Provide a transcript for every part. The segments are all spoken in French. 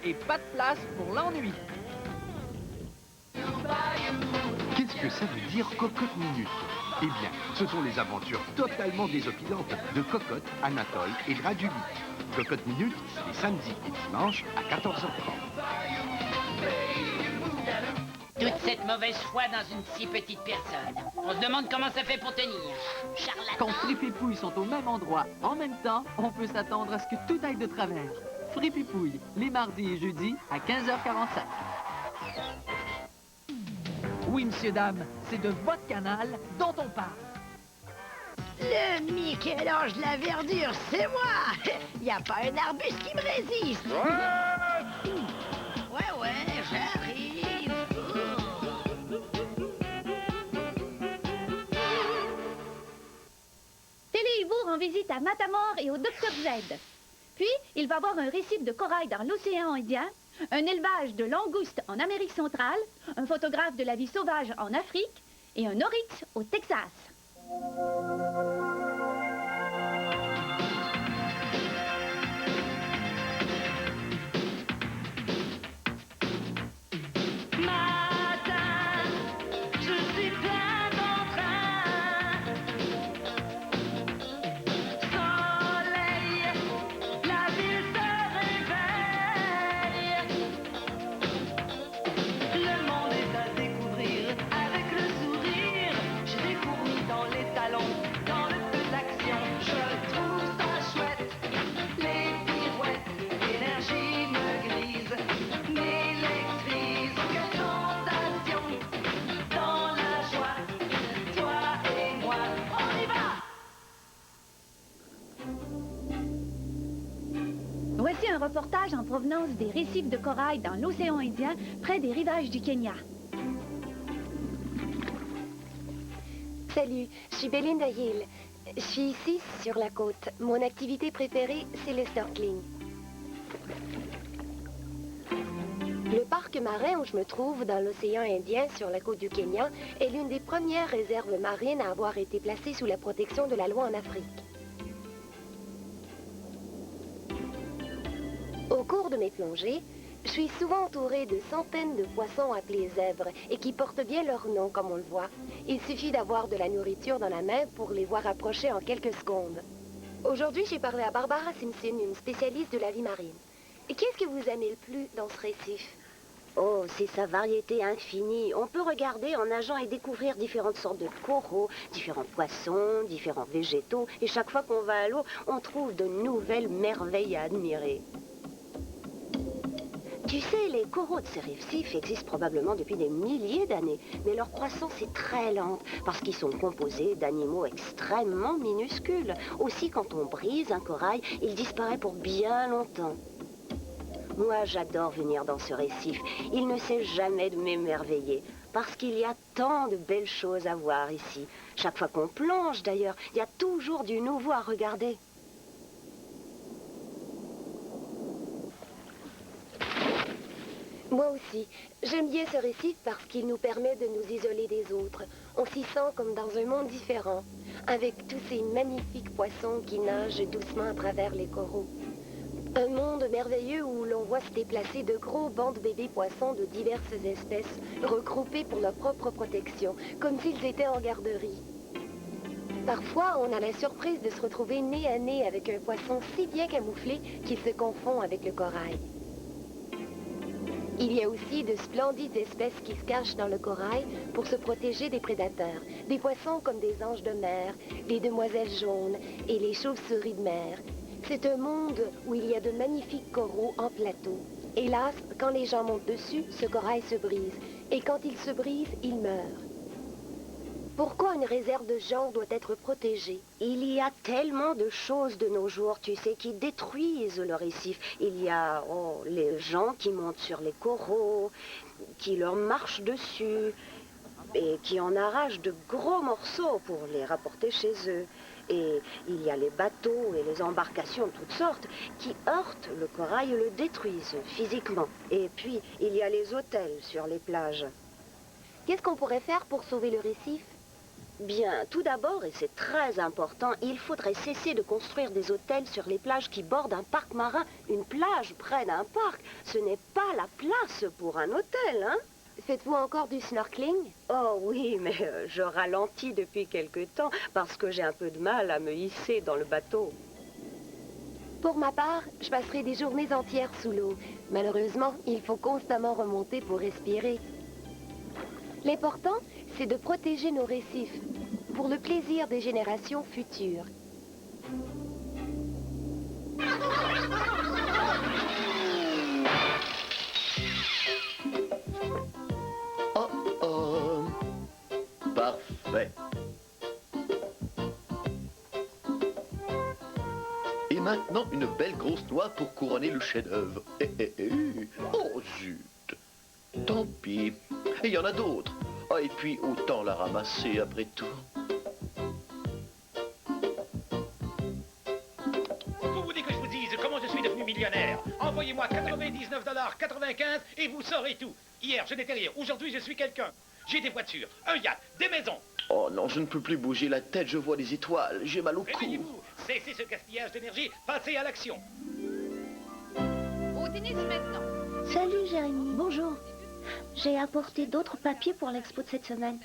et pas de place pour l'ennui. Qu'est-ce que ça veut dire Cocotte Minute? Eh bien, ce sont les aventures totalement désopilantes de Cocotte, Anatole et Graduli. Cocotte Minute, c'est les samedis et dimanches à 14h30. Toute cette mauvaise foi dans une si petite personne. On se demande comment ça fait pour tenir. Charlatan. Quand Fripp et Pouille sont au même endroit en même temps, on peut s'attendre à ce que tout aille de travers. Fripp et Pouille, les mardis et jeudis à 15h45. Oui, monsieur, dame, c'est de votre canal dont on parle. Le Michel-Ange de la verdure, c'est moi! Y a pas un arbuste qui me résiste! Ouais, j'arrive! Téléhumour en visite à Matamor et au Dr Z. Puis, il va voir un récif de corail dans l'océan Indien, un élevage de langoustes en Amérique centrale, un photographe de la vie sauvage en Afrique et un oryx au Texas. Voici un reportage en provenance des récifs de corail dans l'océan Indien, près des rivages du Kenya. Salut, je suis Belinda Hill. Je suis ici, sur la côte. Mon activité préférée, c'est le snorkeling. Le parc marin où je me trouve, dans l'océan Indien, sur la côte du Kenya, est l'une des premières réserves marines à avoir été placée sous la protection de la loi en Afrique. Au cours de mes plongées, je suis souvent entourée de centaines de poissons appelés zèbres et qui portent bien leur nom, comme on le voit. Il suffit d'avoir de la nourriture dans la main pour les voir approcher en quelques secondes. Aujourd'hui, j'ai parlé à Barbara Simpson, une spécialiste de la vie marine. Et qu'est-ce que vous aimez le plus dans ce récif? Oh, c'est sa variété infinie. On peut regarder en nageant et découvrir différentes sortes de coraux, différents poissons, différents végétaux. Et chaque fois qu'on va à l'eau, on trouve de nouvelles merveilles à admirer. Tu sais, les coraux de ces récifs existent probablement depuis des milliers d'années, mais leur croissance est très lente parce qu'ils sont composés d'animaux extrêmement minuscules. Aussi, quand on brise un corail, il disparaît pour bien longtemps. Moi, j'adore venir dans ce récif. Il ne cesse jamais de m'émerveiller parce qu'il y a tant de belles choses à voir ici. Chaque fois qu'on plonge, d'ailleurs, il y a toujours du nouveau à regarder. Moi aussi. J'aime bien ce récif parce qu'il nous permet de nous isoler des autres. On s'y sent comme dans un monde différent, avec tous ces magnifiques poissons qui nagent doucement à travers les coraux. Un monde merveilleux où l'on voit se déplacer de gros bancs de bébés poissons de diverses espèces, regroupés pour leur propre protection, comme s'ils étaient en garderie. Parfois, on a la surprise de se retrouver nez à nez avec un poisson si bien camouflé qu'il se confond avec le corail. Il y a aussi de splendides espèces qui se cachent dans le corail pour se protéger des prédateurs. Des poissons comme des anges de mer, les demoiselles jaunes et les chauves-souris de mer. C'est un monde où il y a de magnifiques coraux en plateau. Hélas, quand les gens montent dessus, ce corail se brise. Et quand il se brise, il meurt. Pourquoi une réserve de genre doit être protégée? Il y a tellement de choses de nos jours, tu sais, qui détruisent le récif. Il y a les gens qui montent sur les coraux, qui leur marchent dessus et qui en arrachent de gros morceaux pour les rapporter chez eux. Et il y a les bateaux et les embarcations de toutes sortes qui heurtent le corail et le détruisent physiquement. Et puis, il y a les hôtels sur les plages. Qu'est-ce qu'on pourrait faire pour sauver le récif? Bien, tout d'abord, et c'est très important, il faudrait cesser de construire des hôtels sur les plages qui bordent un parc marin. Une plage près d'un parc, ce n'est pas la place pour un hôtel, hein? Faites-vous encore du snorkeling? Oh oui, mais je ralentis depuis quelque temps parce que j'ai un peu de mal à me hisser dans le bateau. Pour ma part, je passerai des journées entières sous l'eau. Malheureusement, il faut constamment remonter pour respirer. L'important, c'est de protéger nos récifs, pour le plaisir des générations futures. Oh oh. Parfait. Et maintenant, une belle grosse noix pour couronner le chef-d'œuvre. Oh zut. Tant pis. Et il y en a d'autres. Ah, et puis, autant la ramasser après tout. Vous voulez que je vous dise comment je suis devenu millionnaire? Envoyez-moi 99,95 et vous saurez tout. Hier, je n'étais rien. Aujourd'hui, je suis quelqu'un. J'ai des voitures, un yacht, des maisons. Oh non, je ne peux plus bouger la tête, je vois des étoiles. J'ai mal au cou. Réveillez-vous. Cessez ce gaspillage d'énergie. Passez à l'action. Au tennis maintenant. Salut Jérémy. Bonjour. J'ai apporté d'autres papiers pour l'expo de cette semaine.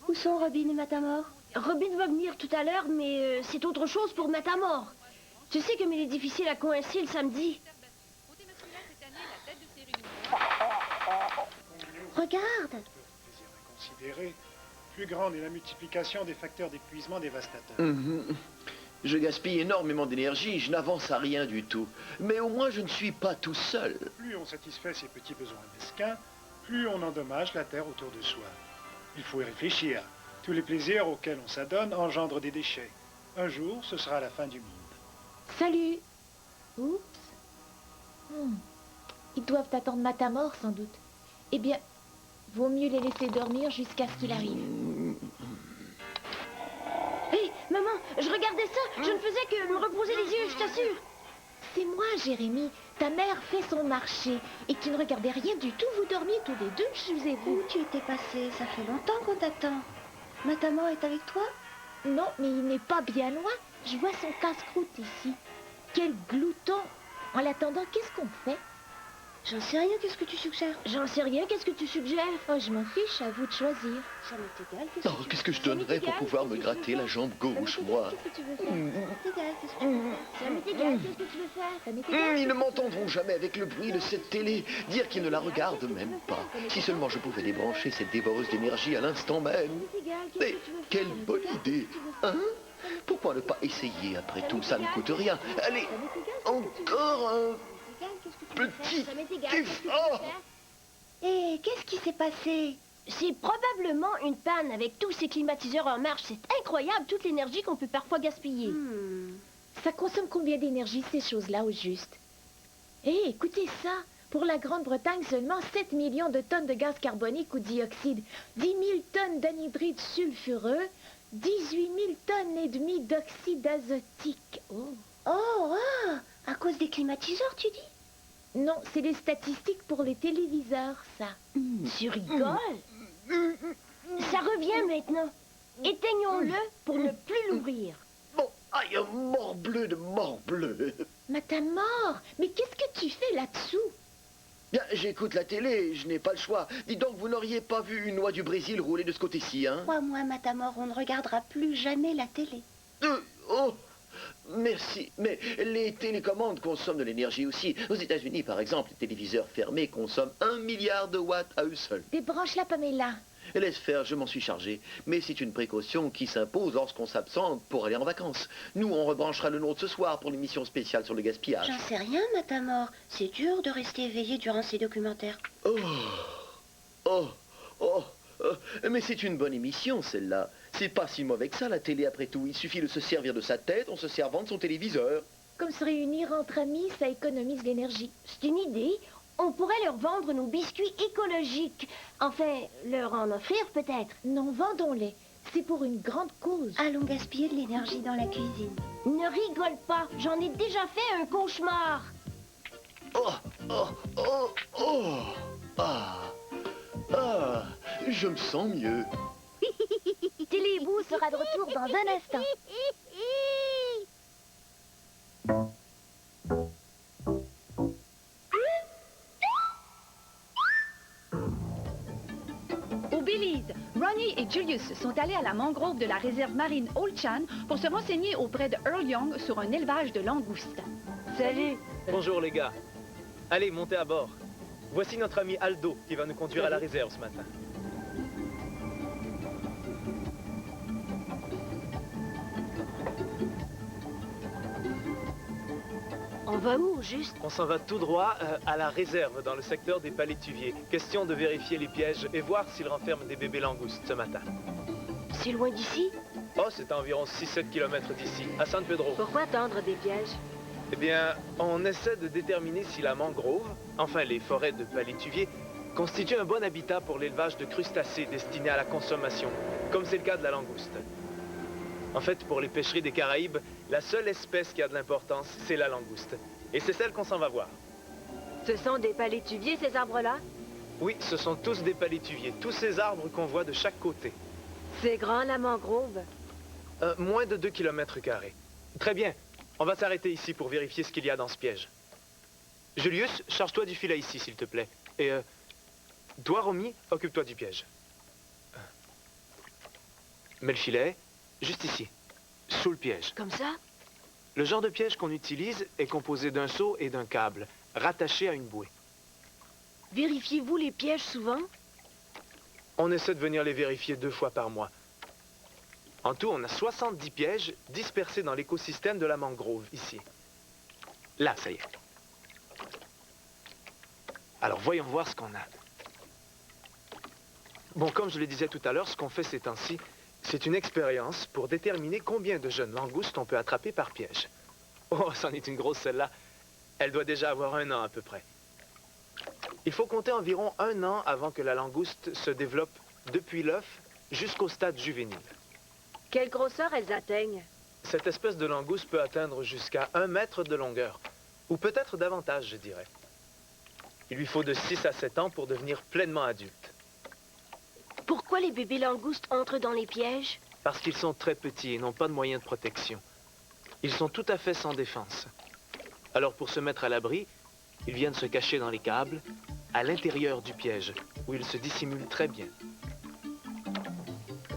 Où sont Robin et Matamor? Robin va venir tout à l'heure, mais c'est autre chose pour Matamor. Tu sais comme il est difficile à coincer le samedi. Regarde. Considéré, plus grande est la multiplication des facteurs d'épuisement dévastateurs. Je gaspille énormément d'énergie, je n'avance à rien du tout. Mais au moins, je ne suis pas tout seul. Plus on satisfait ses petits besoins mesquins, plus on endommage la terre autour de soi. Il faut y réfléchir. Tous les plaisirs auxquels on s'adonne engendrent des déchets. Un jour, ce sera la fin du monde. Salut. Oups. Ils doivent attendre Matamor, sans doute. Eh bien, vaut mieux les laisser dormir jusqu'à ce qu'il arrive. Hé, maman, je regardais ça. Je ne faisais que me reposer les yeux, je t'assure. C'est moi, Jérémy. Ta mère fait son marché. Et tu ne regardais rien du tout. Vous dormiez tous les deux, je vous ai vu. Où tu étais passé? Ça fait longtemps qu'on t'attend. Matamor est avec toi? Non, mais il n'est pas bien loin. Je vois son casse-croûte ici. Quel glouton. En l'attendant, qu'est-ce qu'on fait? J'en sais rien, qu'est-ce que tu suggères? J'en sais rien, qu'est-ce que tu suggères? Oh, je m'en fiche, à vous de choisir. Ça m'est égal, Oh, qu'est-ce que je donnerais pour pouvoir me gratter la jambe gauche, moi? Qu'est-ce que tu veux faire? Ça m'est égal, qu'est-ce que tu veux faire? Ça m'est égal, qu'est-ce que tu veux faire? Ça m'est égal. Ils ne m'entendront jamais avec le bruit de cette télé, dire qu'ils ne la regardent même pas. Si seulement je pouvais débrancher cette dévoreuse d'énergie à l'instant même. Mais quelle bonne idée, hein? Pourquoi ne pas essayer après tout? Ça ne coûte rien. Allez, encore un petit effort. Et qu'est-ce qui s'est passé? C'est probablement une panne avec tous ces climatiseurs en marche. C'est incroyable toute l'énergie qu'on peut parfois gaspiller. Ça consomme combien d'énergie, ces choses-là, au juste? Hé, écoutez ça. Pour la Grande-Bretagne, seulement 7 millions de tonnes de gaz carbonique ou dioxyde, 10 000 tonnes d'anhydride sulfureux, 18 000 tonnes et demie d'oxyde azotique. À cause des climatiseurs, tu dis? Non, c'est les statistiques pour les téléviseurs, ça. Tu rigoles? Ça revient maintenant. Éteignons-le pour ne plus l'ouvrir. Bon, aïe, morbleu de morbleu. Matamor, mais qu'est-ce que tu fais là-dessous? Bien, j'écoute la télé, je n'ai pas le choix. Dis donc, vous n'auriez pas vu une noix du Brésil rouler de ce côté-ci, hein? Crois-moi, Matamor, on ne regardera plus jamais la télé. Oh, merci. Mais les télécommandes consomment de l'énergie aussi. Aux États-Unis, par exemple, les téléviseurs fermés consomment 1 milliard de watts à eux seuls. Débranche-la, Pamela. Laisse faire, je m'en suis chargé. Mais c'est une précaution qui s'impose lorsqu'on s'absente pour aller en vacances. Nous, on rebranchera le nôtre ce soir pour l'émission spéciale sur le gaspillage. J'en sais rien, Matamor. C'est dur de rester éveillé durant ces documentaires. Mais c'est une bonne émission, celle-là. C'est pas si mauvais que ça, la télé, après tout. Il suffit de se servir de sa tête en se servant de son téléviseur. Comme se réunir entre amis, ça économise l'énergie. C'est une idée. On pourrait leur vendre nos biscuits écologiques. Enfin, leur en offrir peut-être. Non, vendons-les. C'est pour une grande cause. Allons gaspiller de l'énergie dans la cuisine. Ne rigole pas. J'en ai déjà fait un cauchemar. Je me sens mieux. Télé sera de retour dans un instant. Au Belize, Ronnie et Julius sont allés à la mangrove de la réserve marine Old Chan pour se renseigner auprès de Earl Young sur un élevage de langoustes. Salut. Bonjour les gars. Allez, montez à bord. Voici notre ami Aldo qui va nous conduire à la réserve ce matin. On va où, juste? On s'en va tout droit à la réserve dans le secteur des palétuviers. Question de vérifier les pièges et voir s'ils renferment des bébés langoustes ce matin. C'est loin d'ici? Oh, c'est à environ 6-7 km d'ici, à San Pedro. Pourquoi tendre des pièges? Eh bien, on essaie de déterminer si la mangrove, enfin les forêts de palétuviers, constituent un bon habitat pour l'élevage de crustacés destinés à la consommation, comme c'est le cas de la langouste. En fait, pour les pêcheries des Caraïbes, la seule espèce qui a de l'importance, c'est la langouste. Et c'est celle qu'on s'en va voir. Ce sont des palétuviers, ces arbres-là? Oui, ce sont tous des palétuviers, tous ces arbres qu'on voit de chaque côté. C'est grand, la mangrove? Moins de 2 km². Très bien. On va s'arrêter ici pour vérifier ce qu'il y a dans ce piège. Julius, charge-toi du filet ici, s'il te plaît. Et, toi, Romy, occupe-toi du piège. Mets le filet, juste ici, sous le piège. Comme ça? Le genre de piège qu'on utilise est composé d'un seau et d'un câble, rattaché à une bouée. Vérifiez-vous les pièges souvent? On essaie de venir les vérifier 2 fois par mois. En tout, on a 70 pièges dispersés dans l'écosystème de la mangrove, ici. Là, ça y est. Alors, voyons voir ce qu'on a. Bon, comme je le disais tout à l'heure, ce qu'on fait ces temps-ci, c'est une expérience pour déterminer combien de jeunes langoustes on peut attraper par piège. Oh, c'en est une grosse, celle-là. Elle doit déjà avoir 1 an à peu près. Il faut compter environ 1 an avant que la langouste se développe depuis l'œuf jusqu'au stade juvénile. Quelle grosseur elles atteignent? Cette espèce de langouste peut atteindre jusqu'à 1 mètre de longueur, ou peut-être davantage, je dirais. Il lui faut de 6 à 7 ans pour devenir pleinement adulte. Pourquoi les bébés langoustes entrent dans les pièges? Parce qu'ils sont très petits et n'ont pas de moyens de protection. Ils sont tout à fait sans défense. Alors pour se mettre à l'abri, ils viennent se cacher dans les câbles, à l'intérieur du piège, où ils se dissimulent très bien.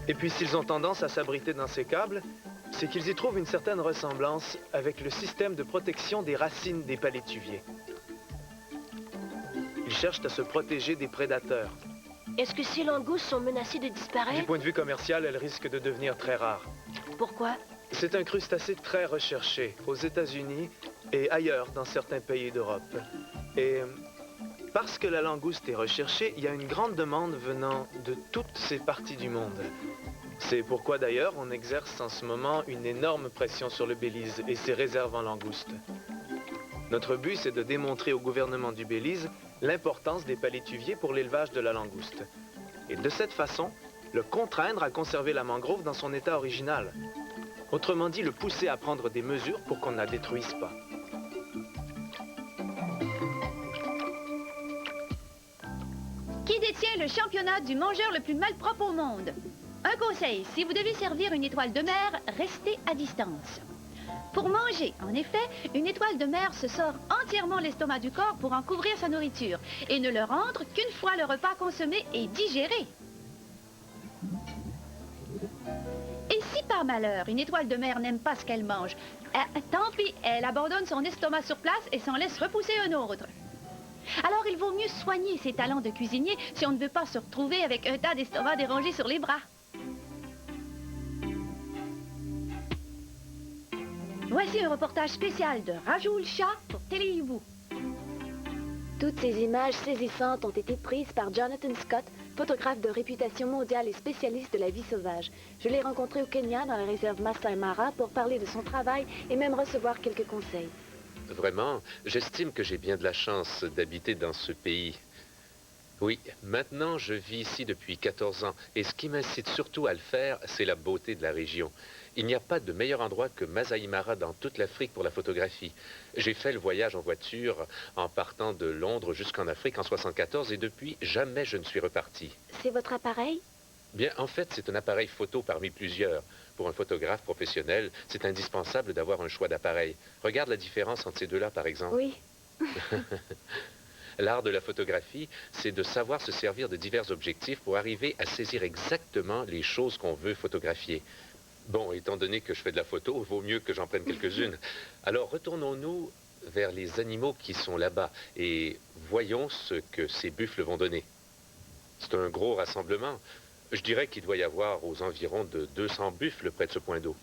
Et puis s'ils ont tendance à s'abriter dans ces câbles, c'est qu'ils y trouvent une certaine ressemblance avec le système de protection des racines des palétuviers. Ils cherchent à se protéger des prédateurs. Est-ce que ces langoustes sont menacées de Du disparaître? point de vue commercial, elles risquent de devenir très rares. Pourquoi? C'est un crustacé très recherché aux États-Unis et ailleurs dans certains pays d'Europe. Et parce que la langouste est recherchée, il y a une grande demande venant de toutes ces parties du monde. C'est pourquoi d'ailleurs on exerce en ce moment une énorme pression sur le Belize et ses réserves en langoustes. Notre but, c'est de démontrer au gouvernement du Belize l'importance des palétuviers pour l'élevage de la langouste. Et de cette façon, le contraindre à conserver la mangrove dans son état original. Autrement dit, le pousser à prendre des mesures pour qu'on ne la détruise pas. Qui détient le championnat du mangeur le plus malpropre au monde? Un conseil, si vous devez servir une étoile de mer, restez à distance. Pour manger, en effet, une étoile de mer se sort entièrement l'estomac du corps pour en couvrir sa nourriture et ne le rentre qu'une fois le repas consommé et digéré. Et si par malheur, une étoile de mer n'aime pas ce qu'elle mange, tant pis, elle abandonne son estomac sur place et s'en laisse repousser un autre. Alors il vaut mieux soigner ses talents de cuisinier si on ne veut pas se retrouver avec un tas d'estomac dérangé sur les bras. Voici un reportage spécial de Rajoul Shah pour Télé-Hibou. Toutes ces images saisissantes ont été prises par Jonathan Scott, photographe de réputation mondiale et spécialiste de la vie sauvage. Je l'ai rencontré au Kenya, dans la réserve Masai Mara, pour parler de son travail et même recevoir quelques conseils. Vraiment, j'estime que j'ai bien de la chance d'habiter dans ce pays. Oui, maintenant je vis ici depuis 14 ans et ce qui m'incite surtout à le faire, c'est la beauté de la région. Il n'y a pas de meilleur endroit que Masai Mara dans toute l'Afrique pour la photographie. J'ai fait le voyage en voiture en partant de Londres jusqu'en Afrique en 1974 et depuis, jamais je ne suis reparti. C'est votre appareil? Bien, en fait, c'est un appareil photo parmi plusieurs. Pour un photographe professionnel, c'est indispensable d'avoir un choix d'appareil. Regarde la différence entre ces deux-là, par exemple. Oui. L'art de la photographie, c'est de savoir se servir de divers objectifs pour arriver à saisir exactement les choses qu'on veut photographier. Bon, étant donné que je fais de la photo, il vaut mieux que j'en prenne quelques-unes. Alors, retournons-nous vers les animaux qui sont là-bas et voyons ce que ces buffles vont donner. C'est un gros rassemblement. Je dirais qu'il doit y avoir aux environs de 200 buffles près de ce point d'eau.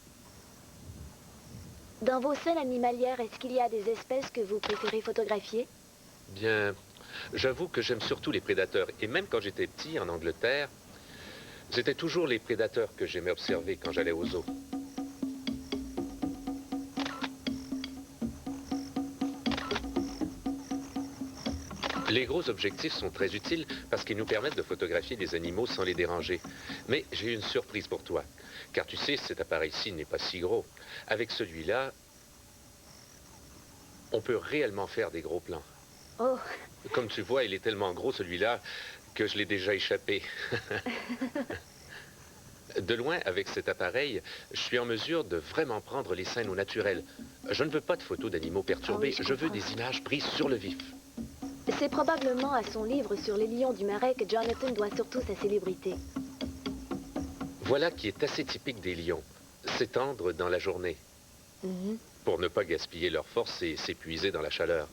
Dans vos scènes animalières, est-ce qu'il y a des espèces que vous préférez photographier? Bien, j'avoue que j'aime surtout les prédateurs. Et même quand j'étais petit, en Angleterre, c'était toujours les prédateurs que j'aimais observer quand j'allais au zoo. Les gros objectifs sont très utiles parce qu'ils nous permettent de photographier des animaux sans les déranger. Mais j'ai une surprise pour toi. Car tu sais, cet appareil-ci n'est pas si gros. Avec celui-là, on peut réellement faire des gros plans. Oh. Comme tu vois, il est tellement gros celui-là que je l'ai déjà échappé. De loin, avec cet appareil, je suis en mesure de vraiment prendre les scènes au naturel. Je ne veux pas de photos d'animaux perturbés, je veux des images prises sur le vif. C'est probablement à son livre sur les lions du Marais que Jonathan doit surtout sa célébrité. Voilà qui est assez typique des lions, s'étendre dans la journée, pour ne pas gaspiller leur force et s'épuiser dans la chaleur.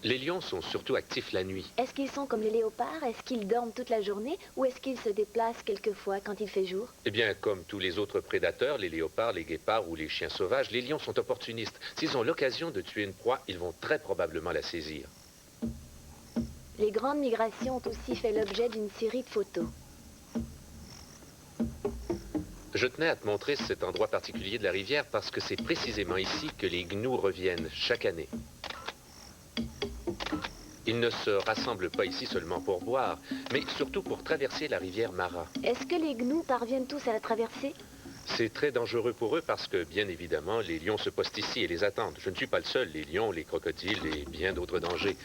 Les lions sont surtout actifs la nuit. Est-ce qu'ils sont comme les léopards? Est-ce qu'ils dorment toute la journée? Ou est-ce qu'ils se déplacent quelquefois quand il fait jour? Eh bien, comme tous les autres prédateurs, les léopards, les guépards ou les chiens sauvages, les lions sont opportunistes. S'ils ont l'occasion de tuer une proie, ils vont très probablement la saisir. Les grandes migrations ont aussi fait l'objet d'une série de photos. Je tenais à te montrer cet endroit particulier de la rivière parce que c'est précisément ici que les gnous reviennent chaque année. Ils ne se rassemblent pas ici seulement pour boire, mais surtout pour traverser la rivière Mara. Est-ce que les gnous parviennent tous à la traverser? C'est très dangereux pour eux parce que, bien évidemment, les lions se postent ici et les attendent. Je ne suis pas le seul, les lions, les crocodiles et bien d'autres dangers.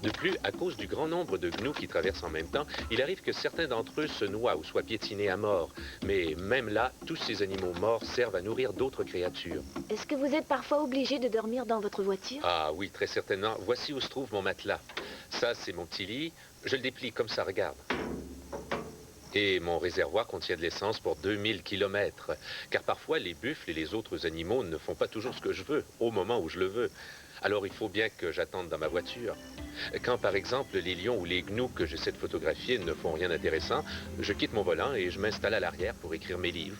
De plus, à cause du grand nombre de gnous qui traversent en même temps, il arrive que certains d'entre eux se noient ou soient piétinés à mort. Mais même là, tous ces animaux morts servent à nourrir d'autres créatures. Est-ce que vous êtes parfois obligé de dormir dans votre voiture? Ah oui, très certainement. Voici où se trouve mon matelas. Ça, c'est mon petit lit. Je le déplie comme ça, regarde. Et mon réservoir contient de l'essence pour 2000 km. Car parfois, les buffles et les autres animaux ne font pas toujours ce que je veux, au moment où je le veux. Alors, il faut bien que j'attende dans ma voiture. Quand, par exemple, les lions ou les gnous que j'essaie de photographier ne font rien d'intéressant, je quitte mon volant et je m'installe à l'arrière pour écrire mes livres.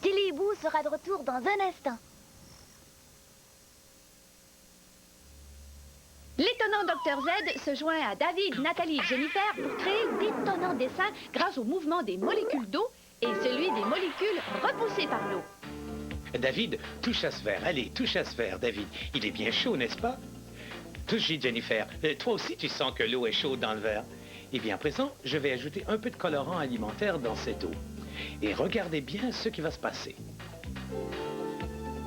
Tilly Boo sera de retour dans un instant. L'étonnant Dr Z se joint à David, Nathalie et Jennifer pour créer d'étonnants dessins grâce au mouvement des molécules d'eau et celui des molécules repoussées par l'eau. David, touche à ce verre. Allez, touche à ce verre, David. Il est bien chaud, n'est-ce pas? Touche-y, Jennifer. Toi aussi, tu sens que l'eau est chaude dans le verre. Eh bien, à présent, je vais ajouter un peu de colorant alimentaire dans cette eau. Et regardez bien ce qui va se passer.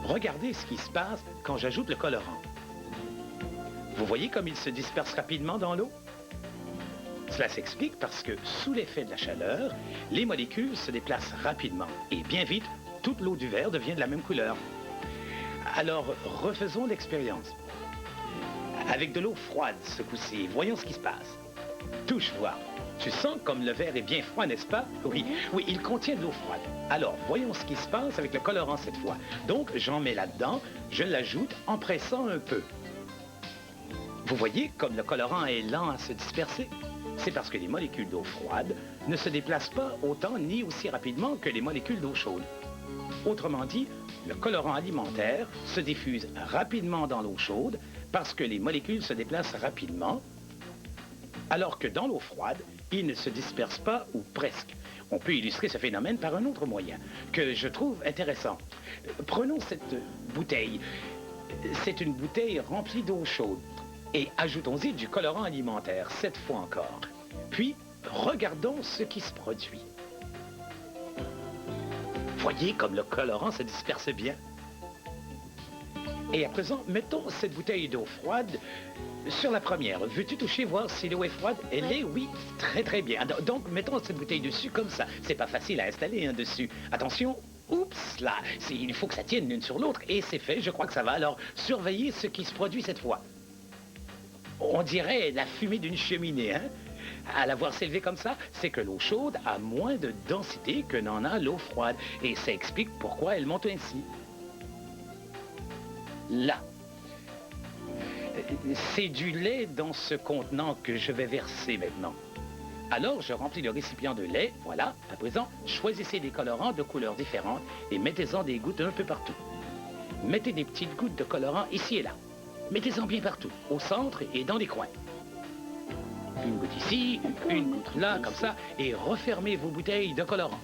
Regardez ce qui se passe quand j'ajoute le colorant. Vous voyez comme il se disperse rapidement dans l'eau? Cela s'explique parce que, sous l'effet de la chaleur, les molécules se déplacent rapidement. Et bien vite, toute l'eau du verre devient de la même couleur. Alors, refaisons l'expérience. Avec de l'eau froide ce coup-ci, voyons ce qui se passe. Touche voir. Tu sens comme le verre est bien froid, n'est-ce pas? Oui, oui, il contient de l'eau froide. Alors, voyons ce qui se passe avec le colorant cette fois. Donc, j'en mets là-dedans, je l'ajoute en pressant un peu. Vous voyez comme le colorant est lent à se disperser? C'est parce que les molécules d'eau froide ne se déplacent pas autant ni aussi rapidement que les molécules d'eau chaude. Autrement dit, le colorant alimentaire se diffuse rapidement dans l'eau chaude parce que les molécules se déplacent rapidement, alors que dans l'eau froide, il ne se disperse pas ou presque. On peut illustrer ce phénomène par un autre moyen que je trouve intéressant. Prenons cette bouteille. C'est une bouteille remplie d'eau chaude. Et ajoutons-y du colorant alimentaire, cette fois encore. Puis, regardons ce qui se produit. Voyez comme le colorant se disperse bien. Et à présent, mettons cette bouteille d'eau froide sur la première. Veux-tu toucher, voir si l'eau est froide? Elle est, oui, très très bien. Donc, mettons cette bouteille dessus comme ça. C'est pas facile à installer hein, dessus. Attention, oups, là, il faut que ça tienne l'une sur l'autre. Et c'est fait, je crois que ça va. Alors, surveillez ce qui se produit cette fois. On dirait la fumée d'une cheminée, hein? À la voir s'élever comme ça, c'est que l'eau chaude a moins de densité que n'en a l'eau froide. Et ça explique pourquoi elle monte ainsi. Là. C'est du lait dans ce contenant que je vais verser maintenant. Alors, je remplis le récipient de lait, voilà. À présent, choisissez des colorants de couleurs différentes et mettez-en des gouttes un peu partout. Mettez des petites gouttes de colorant ici et là. Mettez-en bien partout, au centre et dans les coins. Une goutte ici, une goutte là, comme ça, et refermez vos bouteilles de colorant.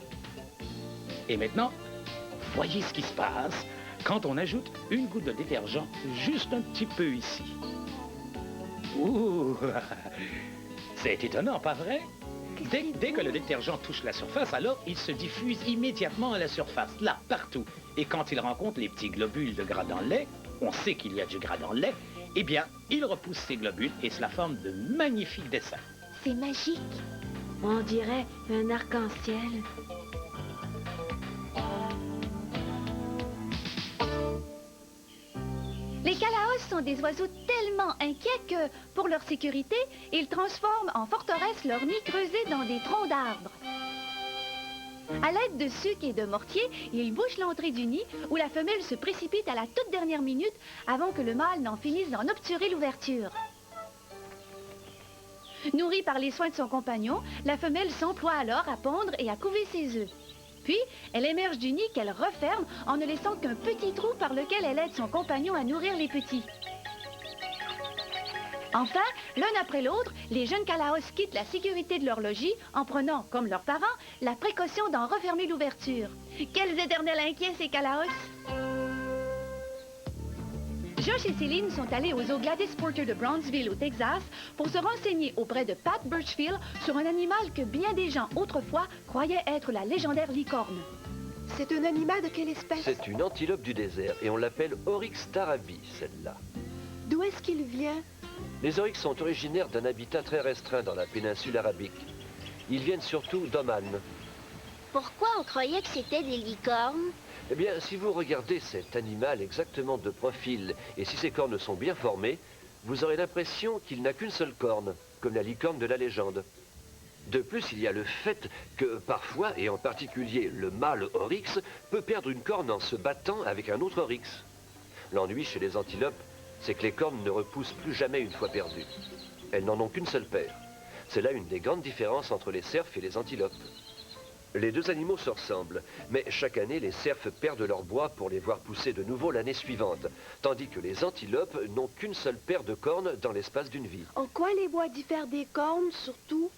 Et maintenant, voyez ce qui se passe quand on ajoute une goutte de détergent juste un petit peu ici. Ouh, c'est étonnant, pas vrai? Dès que le détergent touche la surface, alors il se diffuse immédiatement à la surface, là, partout. Et quand il rencontre les petits globules de gras dans le lait, on sait qu'il y a du gras dans le lait, eh bien, il repousse ces globules et cela forme de magnifiques dessins. C'est magique. On dirait un arc-en-ciel. Les calaos sont des oiseaux tellement inquiets que, pour leur sécurité, ils transforment en forteresse leur nid creusé dans des troncs d'arbres. À l'aide de sucs et de mortiers, ils bouchent l'entrée du nid où la femelle se précipite à la toute dernière minute avant que le mâle n'en finisse d'en obturer l'ouverture. Nourrie par les soins de son compagnon, la femelle s'emploie alors à pondre et à couver ses œufs. Puis, elle émerge du nid qu'elle referme en ne laissant qu'un petit trou par lequel elle aide son compagnon à nourrir les petits. Enfin, l'un après l'autre, les jeunes calaos quittent la sécurité de leur logis en prenant, comme leurs parents, la précaution d'en refermer l'ouverture. Quels éternels inquiets, ces calaos! Josh et Céline sont allés aux eaux Gladys Porter de Brownsville, au Texas, pour se renseigner auprès de Pat Birchfield sur un animal que bien des gens autrefois croyaient être la légendaire licorne. C'est un animal de quelle espèce? C'est une antilope du désert et on l'appelle Oryx tarabi, celle-là. D'où est-ce qu'il vient? Les oryx sont originaires d'un habitat très restreint dans la péninsule arabique. Ils viennent surtout d'Oman. Pourquoi on croyait que c'était des licornes? Eh bien, si vous regardez cet animal exactement de profil, et si ses cornes sont bien formées, vous aurez l'impression qu'il n'a qu'une seule corne, comme la licorne de la légende. De plus, il y a le fait que parfois, et en particulier le mâle oryx, peut perdre une corne en se battant avec un autre oryx. L'ennui chez les antilopes, c'est que les cornes ne repoussent plus jamais une fois perdues. Elles n'en ont qu'une seule paire. C'est là une des grandes différences entre les cerfs et les antilopes. Les deux animaux se ressemblent, mais chaque année, les cerfs perdent leur bois pour les voir pousser de nouveau l'année suivante, tandis que les antilopes n'ont qu'une seule paire de cornes dans l'espace d'une vie. En quoi les bois diffèrent des cornes, surtout?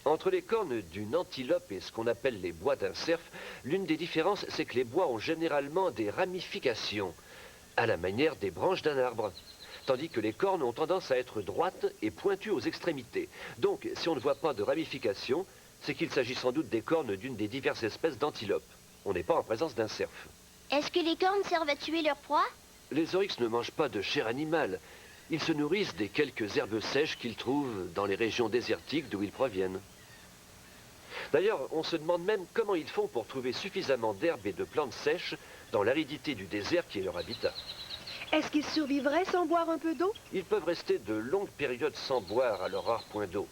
Entre les cornes d'une antilope et ce qu'on appelle les bois d'un cerf, l'une des différences, c'est que les bois ont généralement des ramifications, à la manière des branches d'un arbre, tandis que les cornes ont tendance à être droites et pointues aux extrémités. Donc, si on ne voit pas de ramifications, c'est qu'il s'agit sans doute des cornes d'une des diverses espèces d'antilopes. On n'est pas en présence d'un cerf. Est-ce que les cornes servent à tuer leur proie? Les oryx ne mangent pas de chair animale. Ils se nourrissent des quelques herbes sèches qu'ils trouvent dans les régions désertiques d'où ils proviennent. D'ailleurs, on se demande même comment ils font pour trouver suffisamment d'herbes et de plantes sèches dans l'aridité du désert qui est leur habitat. Est-ce qu'ils survivraient sans boire un peu d'eau? Ils peuvent rester de longues périodes sans boire à leur rare point d'eau.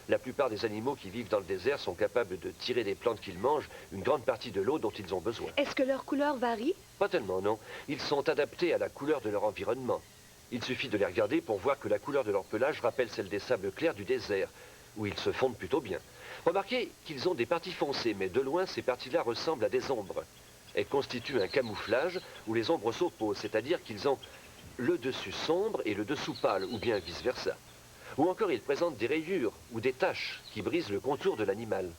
La plupart des animaux qui vivent dans le désert sont capables de tirer des plantes qu'ils mangent une grande partie de l'eau dont ils ont besoin. Est-ce que leur couleur varie? Pas tellement, non. Ils sont adaptés à la couleur de leur environnement. Il suffit de les regarder pour voir que la couleur de leur pelage rappelle celle des sables clairs du désert, où ils se fondent plutôt bien. Remarquez qu'ils ont des parties foncées, mais de loin, ces parties-là ressemblent à des ombres. Elles constituent un camouflage où les ombres s'opposent, c'est-à-dire qu'ils ont le dessus sombre et le dessous pâle, ou bien vice-versa. Ou encore, ils présentent des rayures ou des taches qui brisent le contour de l'animal.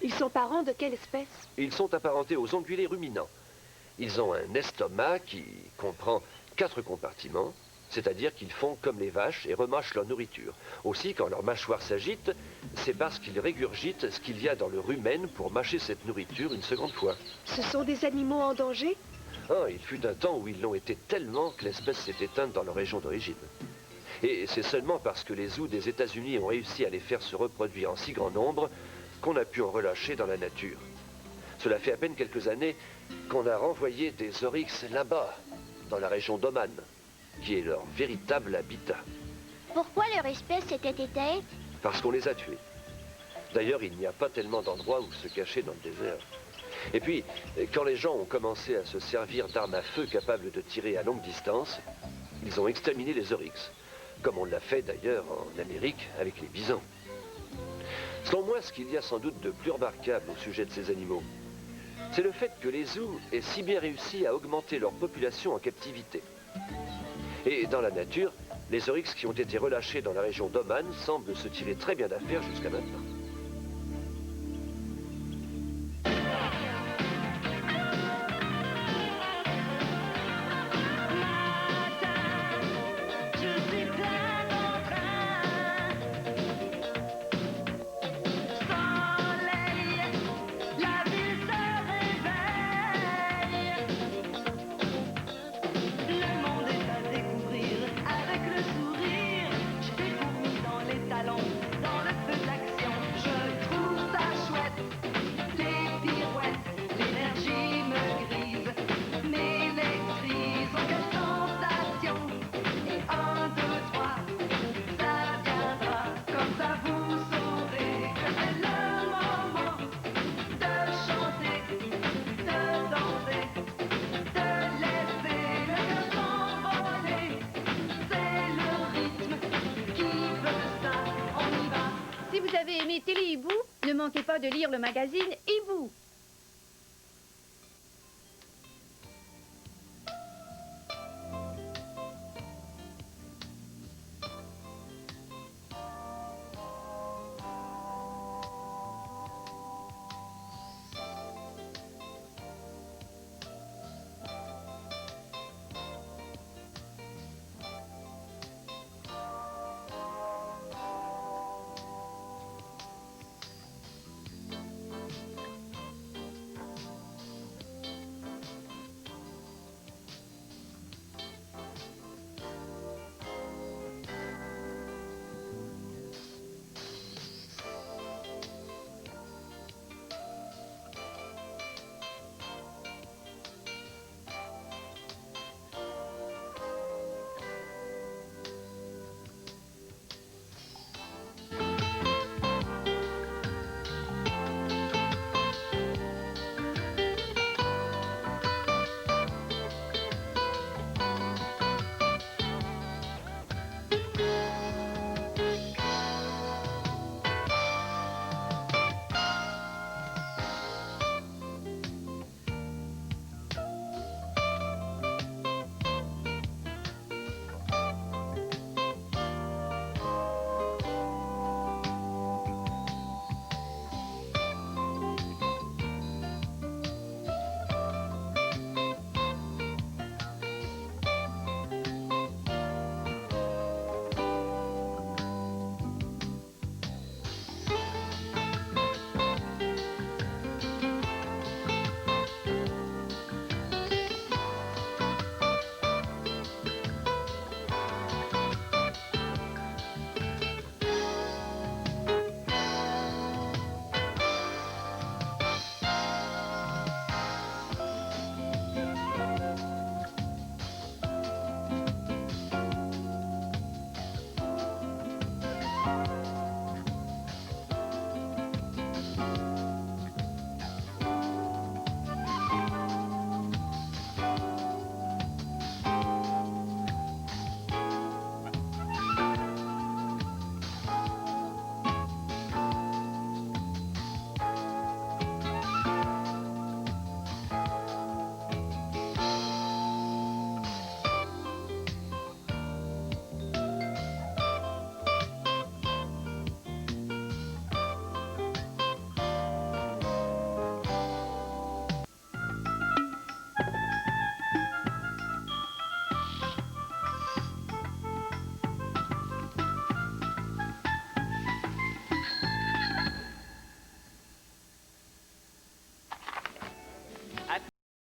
Ils sont parents de quelle espèce? Ils sont apparentés aux ongulés ruminants. Ils ont un estomac qui comprend 4 compartiments, c'est-à-dire qu'ils font comme les vaches et remâchent leur nourriture. Aussi, quand leur mâchoire s'agite, c'est parce qu'ils régurgitent ce qu'il y a dans le rumen pour mâcher cette nourriture une seconde fois. Ce sont des animaux en danger? Ah, il fut un temps où ils l'ont été tellement que l'espèce s'est éteinte dans leur région d'origine. Et c'est seulement parce que les zoos des États-Unis ont réussi à les faire se reproduire en si grand nombre qu'on a pu en relâcher dans la nature. Cela fait à peine quelques années qu'on a renvoyé des oryx là-bas, dans la région d'Oman, qui est leur véritable habitat. Pourquoi leur espèce s'était éteinte? Parce qu'on les a tués. D'ailleurs, il n'y a pas tellement d'endroits où se cacher dans le désert. Et puis, quand les gens ont commencé à se servir d'armes à feu capables de tirer à longue distance, ils ont exterminé les oryx, comme on l'a fait d'ailleurs en Amérique avec les bisons. Selon moi, ce qu'il y a sans doute de plus remarquable au sujet de ces animaux, c'est le fait que les zoos aient si bien réussi à augmenter leur population en captivité. Et dans la nature, les oryx qui ont été relâchés dans la région d'Oman semblent se tirer très bien d'affaire jusqu'à maintenant. Si vous avez aimé Télé Hibou, ne manquez pas de lire le magazine Hibou.